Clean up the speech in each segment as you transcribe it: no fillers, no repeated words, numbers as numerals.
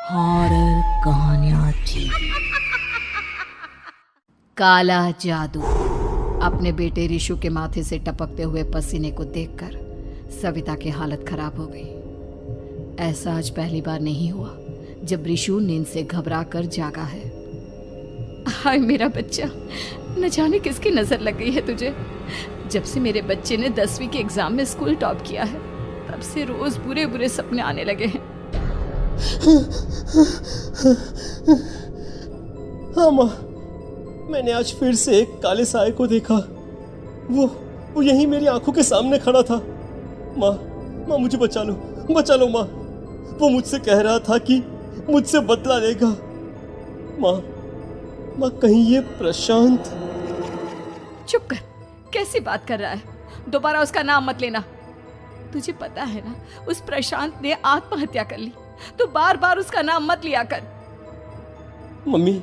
Horror कहानियां थी। काला जादू। अपने बेटे रिशु के माथे से टपकते हुए पसीने को देखकर सविता की हालत खराब हो गई। ऐसा आज पहली बार नहीं हुआ जब रिशु नींद से घबरा कर जागा है। हाय मेरा बच्चा, न जाने किसकी नजर लग गई है तुझे। जब से मेरे बच्चे ने 10वीं के एग्जाम में स्कूल टॉप किया है तब से रोज बुरे बुरे सपने आने लगे हैं। हाँ माँ, मैंने आज फिर से एक काले साए को देखा। वो यहीं मेरी आंखों के सामने खड़ा था। माँ मुझे बचा लो माँ। वो मुझसे कह रहा था कि मुझसे बदला लेगा। माँ कहीं ये प्रशांत। चुप कर, कैसी बात कर रहा है? दोबारा उसका नाम मत लेना। तुझे पता है ना, उस प्रशांत ने आत्महत्या कर ली, तो बार बार उसका नाम मत लिया कर। मम्मी,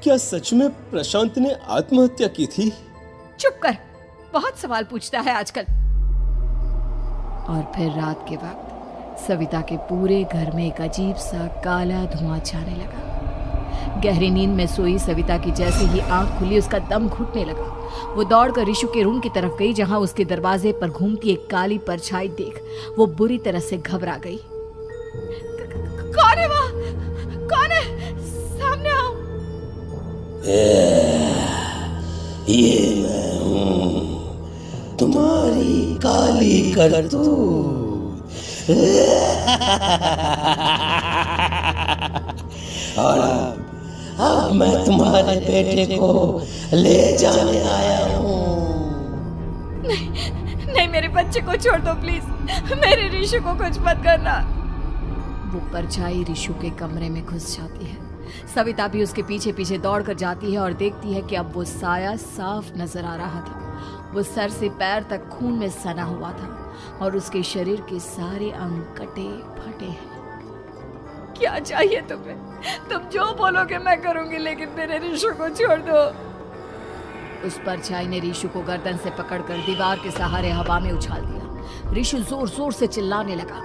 क्या सच में प्रशांत ने आत्महत्या की थी? चुप कर, बहुत सवाल पूछता है आजकल। और फिर रात के वक्त सविता के पूरे घर में एक अजीब सा काला धुआं छाने लगा। गहरी नींद में सोई सविता की जैसे ही आंख खुली उसका दम घुटने लगा। वो दौड़कर रिशु के रूम की तरफ गई जहां उसके दरवाजे पर घूमती एक काली परछाई देख वो बुरी तरह से घबरा गई। कौन है वहाँ? कौन है? सामने आओ। ये मैं हूँ, तुम्हारी काली करतूत। और अब मैं तुम्हारे बेटे को ले जाने आया हूँ। नहीं, मेरे बच्चे को छोड़ दो प्लीज। मेरे रिशु को कुछ मत करना। वो परछाई रिशु के कमरे में घुस जाती है। सविता भी उसके पीछे पीछे दौड़कर जाती है और देखती है कि अब वो साया साफ नजर आ रहा था। वो सर से पैर तक खून में सना हुआ था और उसके शरीर के सारे अंग कटे फटे हैं। क्या चाहिए तुम्हें? तुम जो बोलोगे मैं करूंगी, लेकिन मेरे रिशु को छोड़ दो। उस परछाई ने रिशु को गर्दन से पकड़कर दीवार के सहारे हवा में उछाल दिया। रिशु जोर जोर से चिल्लाने लगा।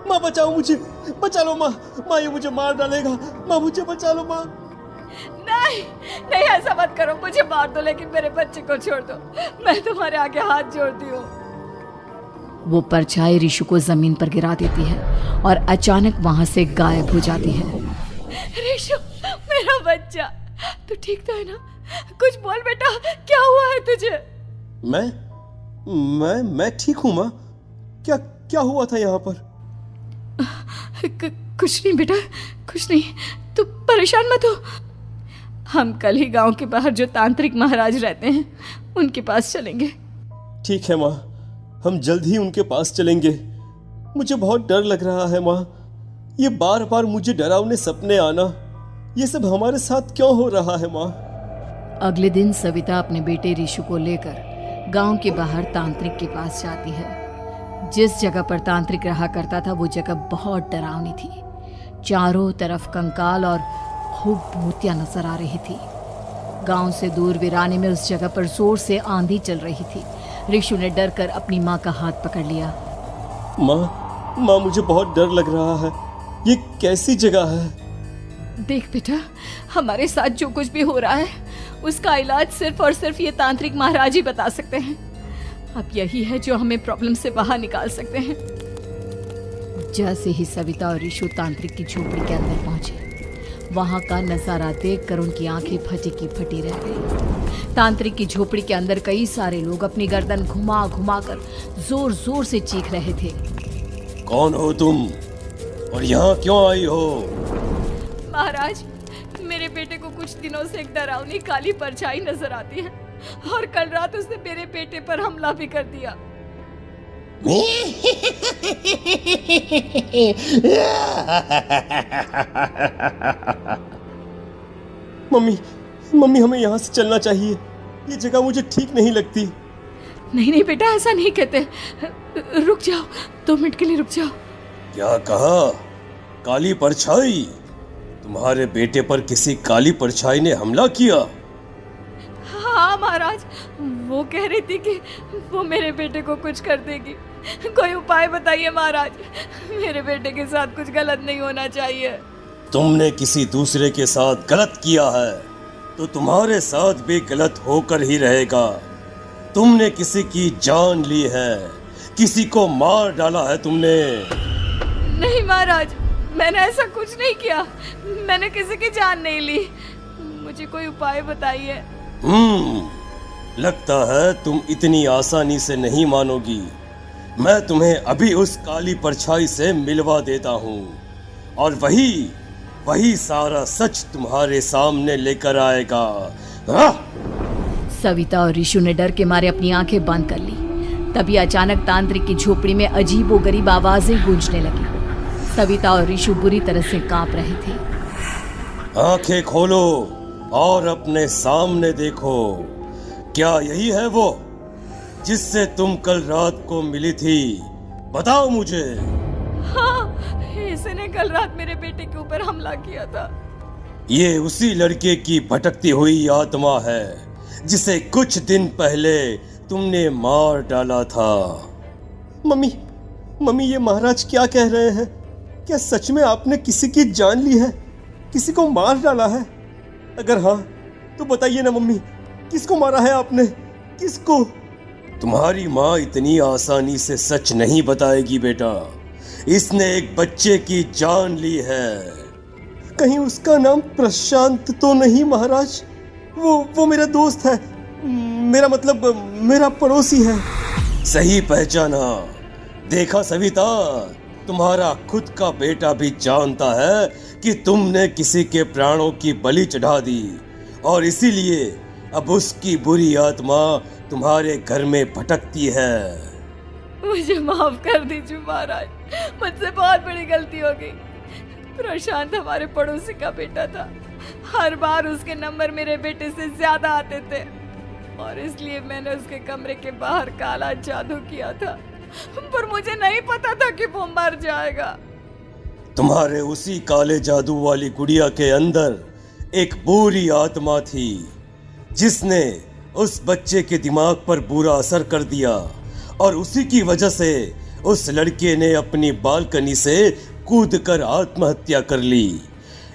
माँ बचाओ मुझे, बचा लो माँ। ये मुझे मार डालेगा। माँ मुझे बचा लो माँ। नहीं ऐसा मत करो। मुझे मार दो लेकिन मेरे बच्चे को छोड़ दो। मैं तुम्हारे आगे हाथ जोड़ती हूँ। वो परछाई रिशु को जमीन पर गिरा देती है और अचानक वहां से गायब हो जाती है। रिशु, मेरा बच्चा, तू ठीक तो है ना? कुछ बोल बेटा, क्या हुआ है तुझे? मैं ठीक हूँ माँ। क्या हुआ था यहाँ पर? कुछ नहीं बेटा, कुछ नहीं। तू परेशान मत हो। हम कल ही गांव के बाहर जो तांत्रिक महाराज रहते हैं उनके पास चलेंगे। ठीक है माँ, हम जल्द ही उनके पास चलेंगे। मुझे बहुत डर लग रहा है माँ। ये बार बार मुझे डरावने सपने आना, ये सब हमारे साथ क्यों हो रहा है माँ? अगले दिन सविता अपने बेटे रिशु को लेकर गांव के बाहर तांत्रिक के पास जाती है। जिस जगह पर तांत्रिक रहा करता था वो जगह बहुत डरावनी थी। चारों तरफ कंकाल और खूब भूतियां नजर आ रही थी। गांव से दूर वीराने में उस जगह पर जोर से आंधी चल रही थी। रिशु ने डर कर अपनी माँ का हाथ पकड़ लिया। माँ मुझे बहुत डर लग रहा है। ये कैसी जगह है? देख बेटा, हमारे साथ जो कुछ भी हो रहा है उसका इलाज सिर्फ और सिर्फ ये तांत्रिक महाराज ही बता सकते हैं। अब यही है जो हमें प्रॉब्लम से बाहर निकाल सकते हैं। जैसे ही सविता और रिशु तांत्रिक की झोपड़ी के अंदर पहुंचे, वहां का नजारा देखकर उनकी आंखें फटी की फटी रह गई। तांत्रिक की झोपड़ी के अंदर कई सारे लोग अपनी गर्दन घुमा घुमा कर जोर जोर से चीख रहे थे। कौन हो तुम और यहाँ क्यों आई हो? महाराज, मेरे बेटे को कुछ दिनों से एक डरावनी काली परछाई नजर आती है और कल रात उसने मेरे बेटे पर हमला भी कर दिया। मम्मी हमें यहाँ से चलना चाहिए। ये जगह मुझे ठीक नहीं लगती। नहीं बेटा, ऐसा नहीं कहते। रुक जाओ, 2 मिनट के लिए रुक जाओ। क्या कहा? काली परछाई? तुम्हारे बेटे पर किसी काली परछाई ने हमला किया? हाँ महाराज, वो कह रही थी कि वो मेरे बेटे को कुछ कर देगी। कोई उपाय बताइए महाराज। मेरे बेटे के साथ कुछ गलत नहीं होना चाहिए। तुमने किसी दूसरे के साथ गलत किया है तो तुम्हारे साथ भी गलत होकर ही रहेगा। तुमने किसी की जान ली है, किसी को मार डाला है तुमने। नहीं महाराज, मैंने ऐसा कुछ नहीं किया। मैंने किसी की जान नहीं ली। मुझे कोई उपाय बताइए। लगता है तुम इतनी आसानी से नहीं मानोगी। मैं तुम्हें अभी उस काली परछाई से मिलवा देता हूँ और वही सारा सच तुम्हारे सामने लेकर आएगा। हाँ? सविता और ऋषु ने डर के मारे अपनी आंखें बंद कर ली। तभी अचानक तांत्रिक की झोपड़ी में अजीबोगरीब आवाजें गूंजने लगी। सविता और ऋषु बुरी तरह से कांप रहे थे। आंखें खोलो और अपने सामने देखो। क्या यही है वो जिससे तुम कल रात को मिली थी? बताओ मुझे। हाँ, इसने कल रात मेरे बेटे के ऊपर हमला किया था। ये उसी लड़के की भटकती हुई आत्मा है जिसे कुछ दिन पहले तुमने मार डाला था। मम्मी ये महाराज क्या कह रहे हैं? क्या सच में आपने किसी की जान ली है, किसी को मार डाला है? अगर हाँ तो बताइए ना मम्मी, किसको मारा है आपने? किसको? तुम्हारी माँ इतनी आसानी से सच नहीं बताएगी बेटा। इसने एक बच्चे की जान ली है। कहीं उसका नाम प्रशांत तो नहीं महाराज? वो मेरा दोस्त है, मेरा मतलब मेरा पड़ोसी है। सही पहचाना। देखा सविता, तुम्हारा खुद का बेटा भी जानता है कि तुमने किसी के प्राणों की बलि चढ़ा दी और इसीलिए अब उसकी बुरी आत्मा तुम्हारे घर में भटकती है। मुझे माफ कर दीजिए महाराज, मुझसे बहुत बड़ी गलती हो गई। प्रशांत हमारे पड़ोसी का बेटा था। हर बार उसके नंबर मेरे बेटे से ज्यादा आते थे और इसलिए मैंने उसके कमरे के बाहर काला जादू किया था, पर मुझे नहीं पता था कि वो मर जाएगा। तुम्हारे उसी काले जादू वाली गुड़िया के अंदर एक बुरी आत्मा थी जिसने उस बच्चे के दिमाग पर बुरा असर कर दिया और उसी की वजह से उस लड़के ने अपनी बालकनी से कूदकर आत्महत्या कर ली।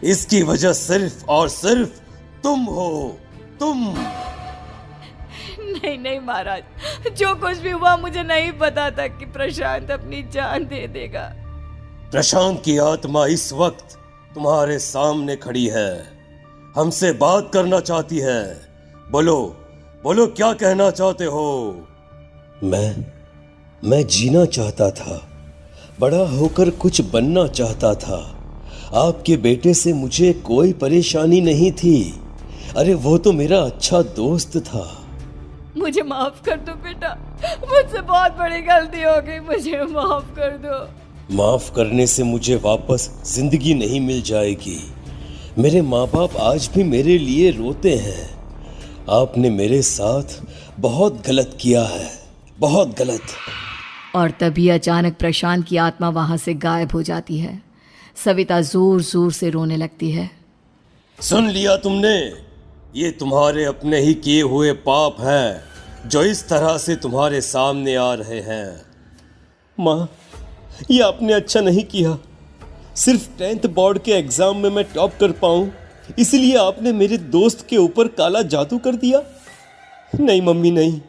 इसकी वजह सिर्फ और सिर्फ तुम हो, तुम। नहीं महाराज, जो कुछ भी हुआ मुझे नहीं पता था कि प्रशांत अपनी जान दे देगा। प्रशांत की आत्मा इस वक्त तुम्हारे सामने खड़ी है, हमसे बात करना चाहती है। बोलो क्या कहना चाहते हो? मैं जीना चाहता था, बड़ा होकर कुछ बनना चाहता था। आपके बेटे से मुझे कोई परेशानी नहीं थी। अरे वो तो मेरा अच्छा दोस्त था। मुझे माफ कर दो बेटा, मुझसे बहुत बड़ी गलती हो गई, मुझे माफ कर दो। माफ करने से मुझे वापस जिंदगी नहीं मिल जाएगी। मेरे माँ बाप आज भी मेरे लिए रोते हैं। आपने मेरे साथ बहुत गलत किया है, बहुत गलत। और तभी अचानक प्रशांत की आत्मा वहां से गायब हो जाती है। सविता जोर जोर से रोने लगती है। सुन लिया तुमने? ये तुम्हारे अपने ही किए हुए पाप हैं जो इस तरह से तुम्हारे सामने आ रहे हैं। माँ, ये आपने अच्छा नहीं किया। सिर्फ 10th बोर्ड के एग्जाम में मैं टॉप कर पाऊं, इसलिए आपने मेरे दोस्त के ऊपर काला जादू कर दिया। नहीं मम्मी नहीं,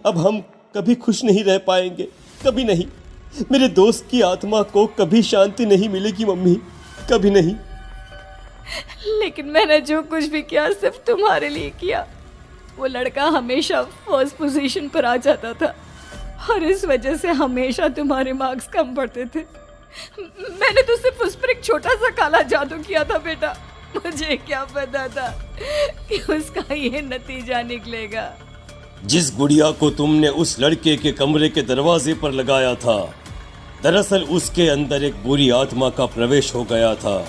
अब हम कभी खुश नहीं रह पाएंगे, कभी नहीं। मेरे दोस्त की आत्मा को कभी शांति नहीं मिलेगी मम्मी, कभी नहीं। लेकिन मैंने जो कुछ भी किया सिर्फ तुम्हारे लिए किया। वो लड़का हमेशा फर्स्ट पोजीशन पर आ जाता था और इस वजह से हमेशा तुम्हारे मार्क्स कम पड़ते थे। मैंने तो सिर्फ उस पर एक छोटा सा काला जादू किया था बेटा। मुझे क्या पता था कि उसका ये नतीजा निकलेगा। जिस गुड़िया को तुमने उस लड़के के कमरे के दरवाजे पर लगाया था, दरअसल उसके अंदर एक बुरी आत्मा का प्रवेश हो गया था,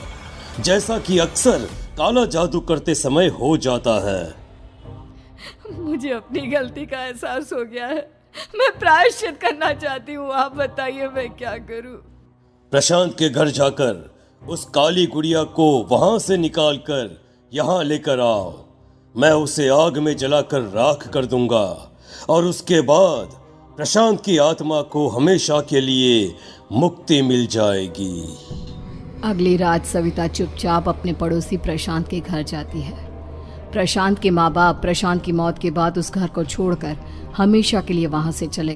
जैसा कि अक्सर काला जादू करते समय हो जाता है। मुझे अपनी गलती का एहसास हो गया है। मैं प्रायश्चित करना चाहती हूँ, आप बताइए मैं क्या करूँ? प्रशांत के घर जाकर उस काली गुड़िया को वहां से निकालकर यहाँ लेकर आओ। मैं उसे आग में जलाकर राख कर दूंगा और उसके बाद प्रशांत की आत्मा को हमेशा के लिए मुक्ति मिल जाएगी। अगली रात सविता चुपचाप अपने पड़ोसी प्रशांत के घर जाती है। प्रशांत के माँ बाप प्रशांत की मौत के बाद उस घर को छोड़कर हमेशा के लिए वहां से चले